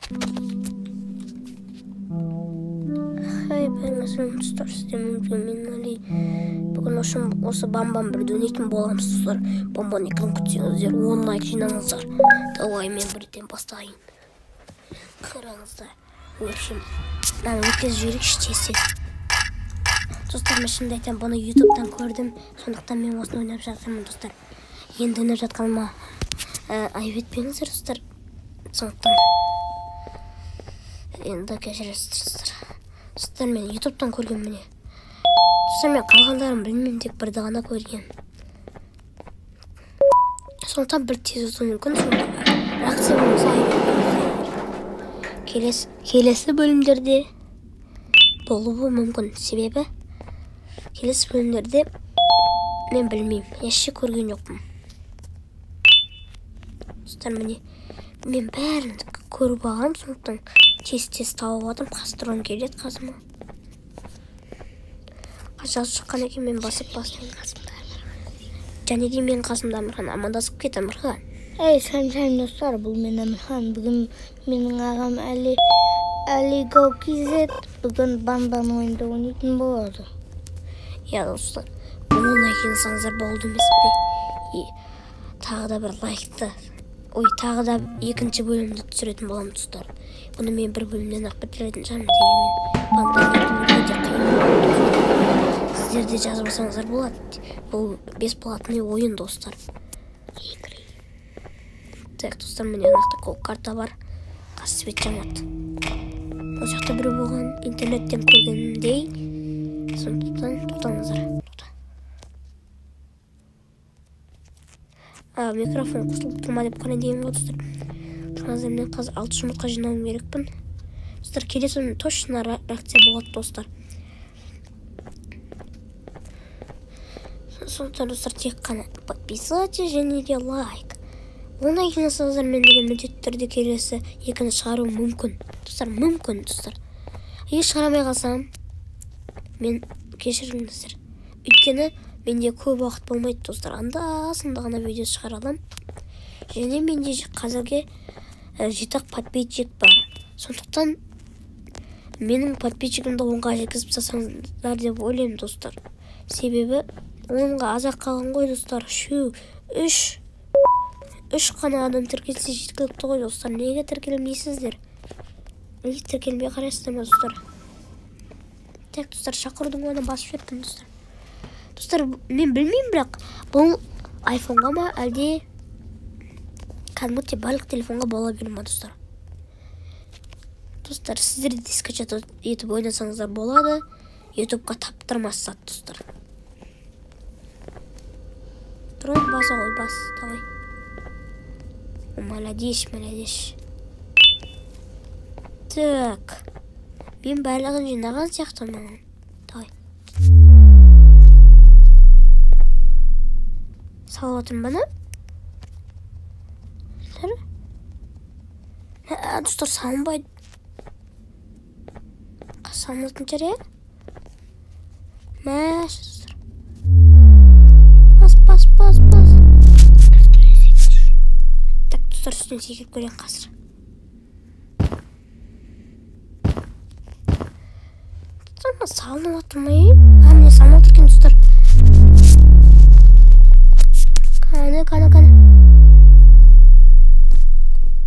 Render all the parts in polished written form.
Ben mesela dostlar sistemim minali. Bugün осы бамбам бір дөнетін боламыз достар. Бамбан екен күтсеңіздер, 10 лайк жинаңыздар. Давай мен бірден бастайын. Қараңыздар. В общем, мынаны өткізіп жіберейік іштесе. Достар, мен шынымды айтамын, бұны ютубтан көрдім. Сондықтан мен осыны ойнап жатырмын достар. Енді ойнап жатқаныма айып етпеңіздер достар. Сондықтан енді кешіресіздер достар. Достар, мен ютубтан көрген міне. Достар, мен қалғандарын білмеймін, тек бірді ғана көрген. Сондықтан бір тез өту мүмкін. Реакция болмаса келесі бөлімдерде болуы мүмкін. Себебі келесі бөлімдерде мен білмеймін, ешше көрген жоқпын. Достар, міне мен бәрін көріп алғам, сондықтан тез тауып алдым. Қастырғым келеді қасыма. Қашасы шыққан екен, мен басып-басып және де мен қасымда Амырхан. Амандасып кет, Амырхан. Сәлем достар, бұл мен Амырхан. Бүгін менің ағам Әли Гаукизет бүгін бамбан ойында ойнайтын болады. Достар, ондай келсеңіздер болды емес пе? Тағы да бір лайкты, тағы да екінші бөлімді түсіретін боламын достар. Бұны мен бір бөлімден ақ бітіретін жаным дегенмен бамбан ойында өте қиын болады. Сіздер де жазып алсаңыздар болады. Бұл бесплатный ойын достар. Так, достар, міне анақта қол карта бар. Қасыбет жамат. Ол жақта бір болған интернеттен көргенімдей. Сондықтан тұтаңыздар. Микрофон қосылып тұрма деп қана деймін ғой достар. Тұрғаныздар, мен қазір 6 жұмыртқа жинауым керекпін. Достар, келесі точно реакция болады достар. Сондықтан достар, тек қана подписывайтесь және де лайк. Ондай жинасаңыздар, мен деген міндетті түрде келесі екіні шығару мүмкін. Достар, мүмкін достар. Егер шығарамай қалсам, мен кешіріңіздер. Өйткені менде көп уақыт болмайды достар. Анда-санда ғана видео шығара алам. Және менде қазірге 7 подписчик бар. Сондықтан менің подписчигімді 10-ға жеткізіп тастасаңыздар деп ойлаймын достар. Себебі 10-ға азақ қалған ғой достар. Үш қана адам тіркелсе жеткілікті ғой достар. Неге тіркелмейсіздер? Неге тіркелмей қарайсыздар ма достар? Так достар, шақырудың оны басып жеттім достар. Достар, мен білмеймін, бірақ бұл айфонға ма әлде кәдімгі барлық телефонға бола бере ма достар? Достар, сіздер де скачат етіп ойнасаңыздар болады. Ютубқа таптырмас достар. Тұрой, баса ғой, бас, давай. Молодец. Так, мен барлығын жинаған сияқтымын. Давай. Салып отырмын бана. Достар, салынбайды. Салынатын жер, Мәш, достар. Бас. Так, достар, үстіне секіріп көрген қазір. Достар, салынып отырмай. Міне салынып отырген достар. Қаны.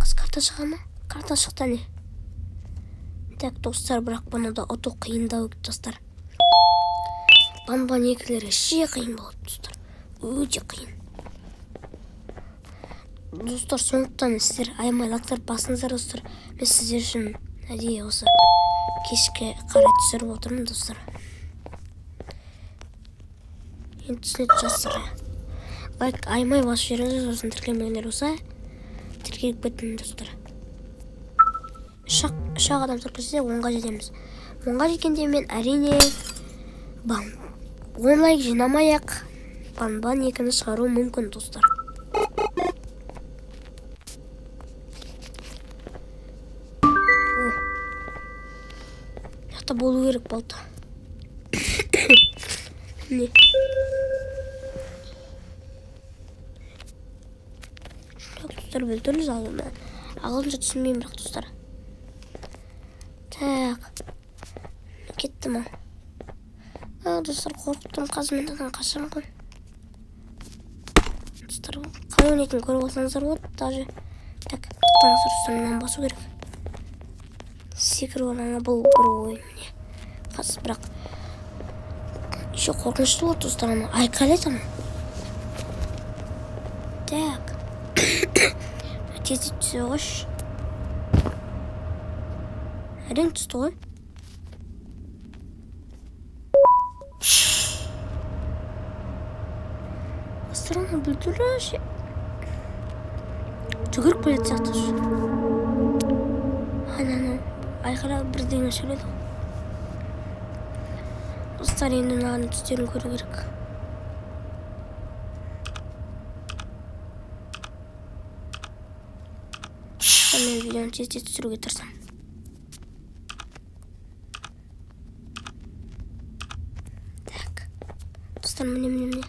Қыз карта шыға ма? Карта шықты не? Так, достар, бірақ бұны да ұту қиындау достар. Бамбан екілері ше қиын болады достар. Өте қиын. Достар, сондықтан сіздер аямай лайктар басыңыздар достар. Мен сіздер үшін әдейі осы кешке қарай түсіріп отырмын достар. Енді түсінеді жасыра. Лайк аямай басып жүріңіз, сосын тіркелмегендер болса тіркеліп кеттім достар. Үш адам тіркелсе 10-ға жетеміз. 10-ға жеткенде мен әрине 10 лайк жинамай-ақ бамбан екіні шығару мүмкін достар. Жақта болу керек болды. Не? Достар, бөлтіріз ағылымда түсінмеймін бірақ достар. Так. Кеттім ау. Достар, қорқыттым, қазір мен одан қашам ғой. Достар, қалай ойнайтынын көріп алсаңыздар болады, даже. Так, тоқтаңыздар, үстімнен басу керек. Секіріп алаңа бұл бір ойын міне. Қазір бірақ еще қорқынышты болады, достар, ана айқайлайды ана. Так. Тез түсе қойшы. Әрең түсті ғой. Астыраны бүлдірі ше. Жүгіріп келеді сияқты шу. Ананы айқара бірдеңе сөйледі. Достар, енді мынаған түстерін көру керек. Мен видеоны тез түсіруге тырысам. Так. Достар, міне.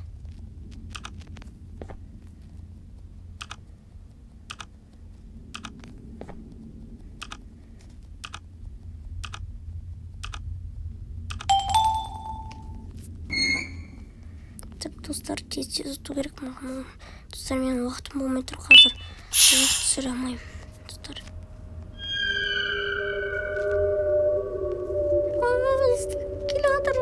Так, достар, тез ұту керек маған. Достар, менің уақытым болмай тұр қазір. Уақыт түсіре алмаймын. Достар. Келе жатыр.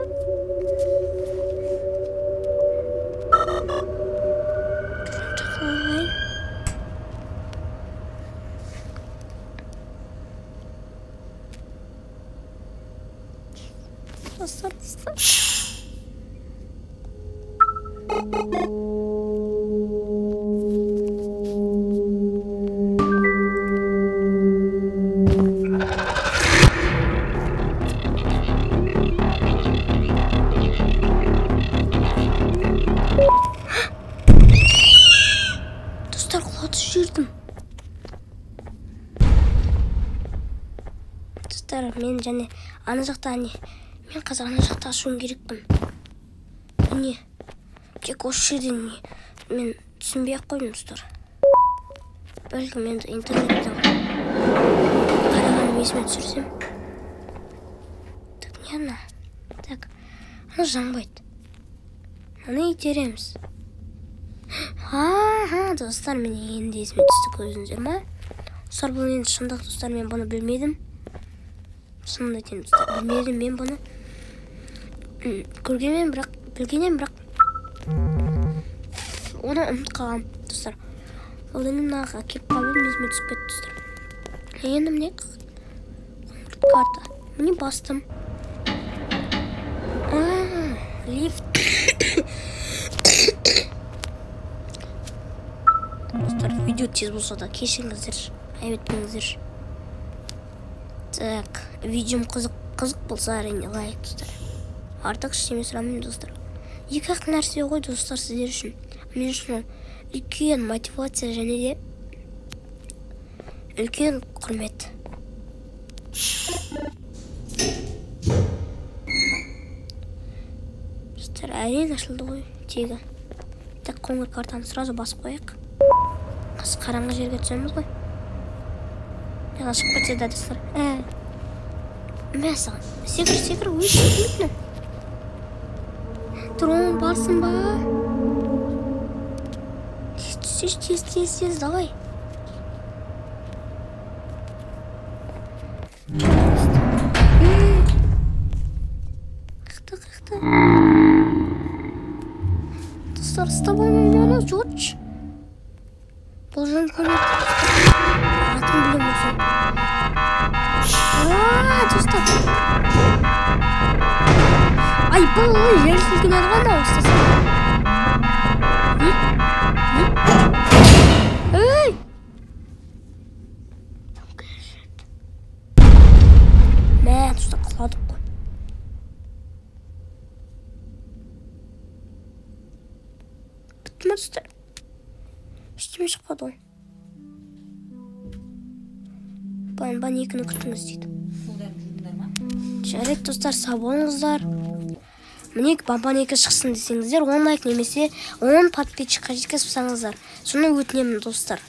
Жақын. Достар. Достар, құлатып жүрдім. Достар, мен және ана жақта мен қазір ана жақта ашуым керекпін. Міне, тек осы жерден мен түсінбей-ақ қойдым, достар. Бәлкім енді интернеттен қарағаным есіме түсірсем. Так, не ана? Так, ана жаңбайды. Аны итереміз. Достар, мен енді есіме түсті, көзіңіздер ма? Достар, бұл енді шындық, достар, мен бұны білмедім. Шынында айтайын, достар, білмедім мен бұны. Көргенмен, бірақ, білгенмен, бірақ оны ұмыт қалғам, достар. Ол енді мынаға кеп қалбым, есіме түсіп кетті, достар. Енді міне карта. Міне бастым. Лифт. Достар, видео тез болса да кешіріңіздер, айбеттеңіздер. Так, видеом қызық болса әрине лайк, достар. Артық ештеме сұрамаймын, достар. Екі-ақ нәрсе ғой, достар, сіздер үшін. Мен үшін үлкен мотивация және де үлкен құрмет. Достар, әрең ашылды ғой тегі. Так, қоңыр картаны сразу басып қояйық. Қыз қараңғы жерге түсеміз ғой. Яға шығып кетсе да, достар. Мә саған. Секір, өйтіп. Тұрон барсын ба? Тез, давай. Қықты. Достар, с тобой мені жұртш. Бұл жан көрмет. Атын білем болсын. Достар. Ай, бұл жер сілкінеді ғана остасы. Эй! Мә, достар, құладық қой. Бітті ма, достар? Ештеме шықпады ғой. Бан екіні күтіңіз дейді. Жарайды, достар, сау болыңыздар. Міне бамбан 2 шықсын десеңіздер, 10 лайк немесе 10 подписчикқа жеткізіп саңыздар. Соны өтінемін, достар.